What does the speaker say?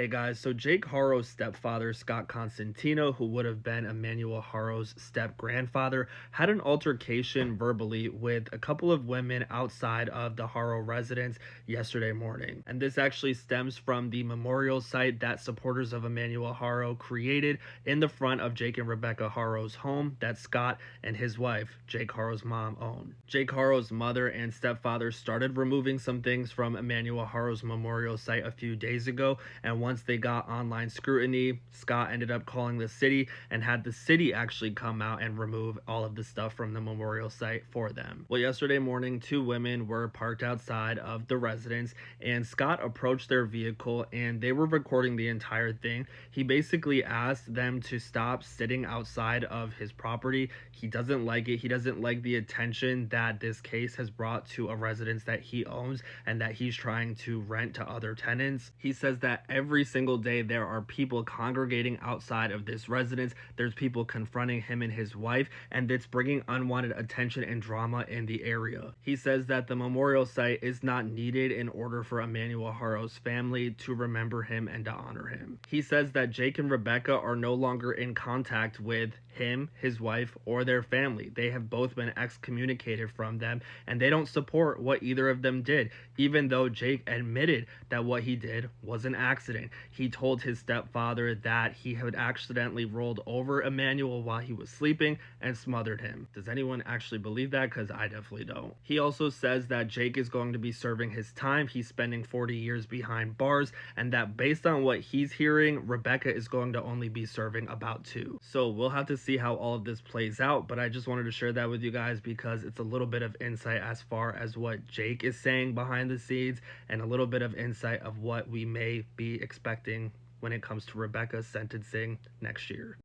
Hey guys, so Jake Haro's stepfather, Scott Constantino, who would have been Emmanuel Haro's step grandfather, had an altercation verbally with a couple of women outside of the Haro residence yesterday morning. And this actually stems from the memorial site that supporters of Emmanuel Haro created in the front of Jake and Rebecca Haro's home that Scott and his wife, Jake Haro's mom, own. Jake Haro's mother and stepfather started removing some things from Emmanuel Haro's memorial site a few days ago, and once they got online scrutiny, Scott ended up calling the city and had the city actually come out and remove all of the stuff from the memorial site for them. Well, yesterday morning, two women were parked outside of the residence, and Scott approached their vehicle and they were recording the entire thing. He basically asked them to stop sitting outside of his property. He doesn't like it. He doesn't like the attention that this case has brought to a residence that he owns and that he's trying to rent to other tenants. He says that every single day there are people congregating outside of this residence. There's people confronting him and his wife, and it's bringing unwanted attention and drama in the area. He says that the memorial site is not needed in order for Emmanuel Haro's family to remember him and to honor him. He says that Jake and Rebecca are no longer in contact with him, his wife, or their family. They have both been excommunicated from them, and they don't support what either of them did, even though Jake admitted that what he did was an accident. He told his stepfather that he had accidentally rolled over Emmanuel while he was sleeping and smothered him. Does anyone actually believe that? Because I definitely don't. He also says that Jake is going to be serving his time. He's spending 40 years behind bars, and that based on what he's hearing, Rebecca is going to only be serving about 2. So we'll have to see how all of this plays out, but I just wanted to share that with you guys because it's a little bit of insight as far as what Jake is saying behind the scenes and a little bit of insight of what we may be expecting when it comes to Rebecca's sentencing next year.